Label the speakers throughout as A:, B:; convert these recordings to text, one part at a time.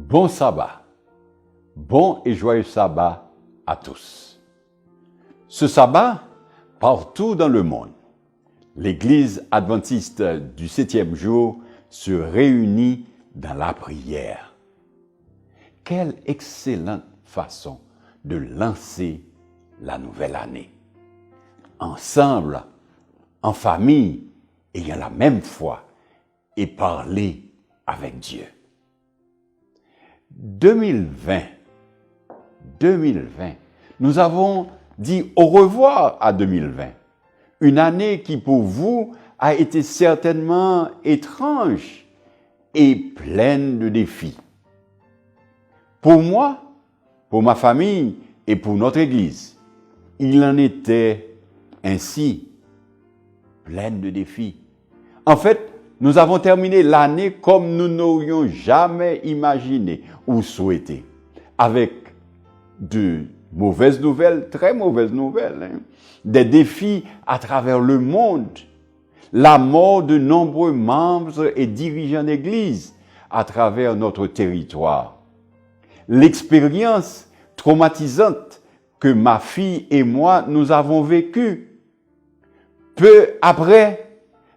A: Bon sabbat, bon et joyeux sabbat à tous. Ce sabbat, partout dans le monde, l'Église adventiste du 7e jour se réunit dans la prière. Quelle excellente façon de lancer la nouvelle année. Ensemble, en famille, ayant la même foi et parler avec Dieu. 2020, nous avons dit au revoir à 2020. Une année qui pour vous a été certainement étrange et pleine de défis. Pour moi, pour ma famille et pour notre Église, il en était ainsi, pleine de défis. En fait, nous avons terminé l'année comme nous n'aurions jamais imaginé ou souhaité, avec de mauvaises nouvelles, très mauvaises nouvelles, des défis à travers le monde, la mort de nombreux membres et dirigeants d'Église à travers notre territoire, l'expérience traumatisante que ma fille et moi nous avons vécue. Peu après,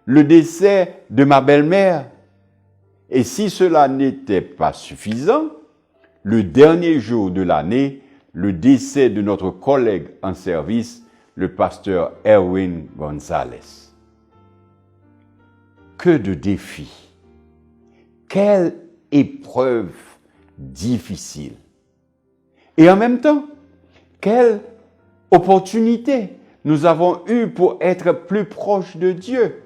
A: le décès de ma belle-mère. Et si cela n'était pas suffisant, le dernier jour de l'année, le décès de notre collègue en service, le pasteur Erwin Gonzalez. Que de défis! Quelle épreuve difficile! Et en même temps, quelle opportunité nous avons eue pour être plus proches de Dieu.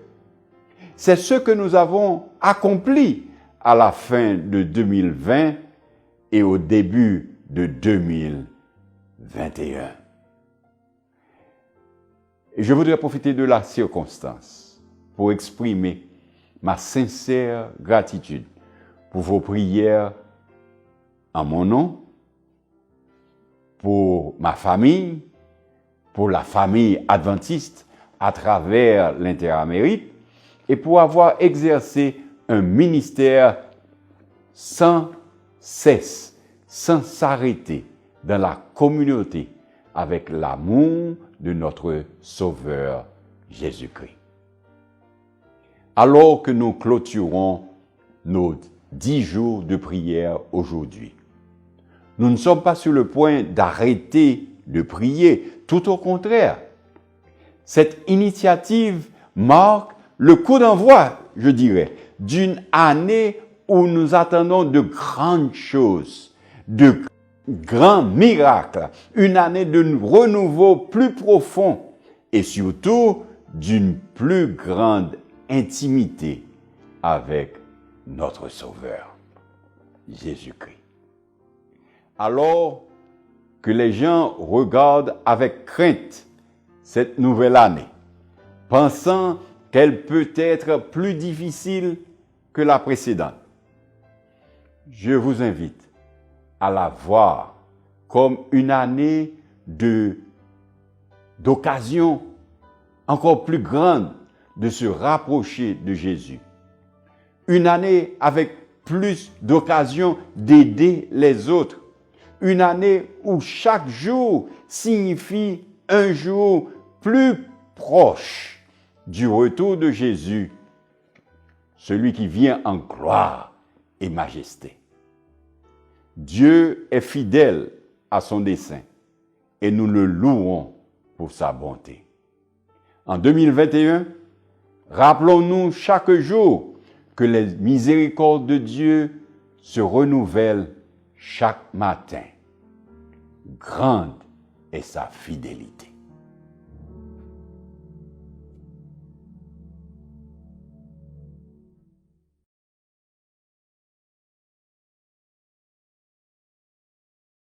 A: C'est ce que nous avons accompli à la fin de 2020 et au début de 2021. Et je voudrais profiter de la circonstance pour exprimer ma sincère gratitude pour vos prières en mon nom, pour ma famille, pour la famille adventiste à travers l'Interamérique, et pour avoir exercé un ministère sans cesse, sans s'arrêter dans la communauté avec l'amour de notre Sauveur Jésus-Christ. Alors que nous clôturons nos 10 jours de prière aujourd'hui, nous ne sommes pas sur le point d'arrêter de prier, tout au contraire. Cette initiative marque le coup d'envoi, je dirais, d'une année où nous attendons de grandes choses, de grands miracles, une année de renouveau plus profond et surtout d'une plus grande intimité avec notre Sauveur, Jésus-Christ. Alors que les gens regardent avec crainte cette nouvelle année, pensant qu'elle peut être plus difficile que la précédente, je vous invite à la voir comme une année d'occasion encore plus grande de se rapprocher de Jésus. Une année avec plus d'occasions d'aider les autres. Une année où chaque jour signifie un jour plus proche du retour de Jésus, celui qui vient en gloire et majesté. Dieu est fidèle à son dessein et nous le louons pour sa bonté. En 2021, rappelons-nous chaque jour que les miséricordes de Dieu se renouvellent chaque matin. Grande est sa fidélité.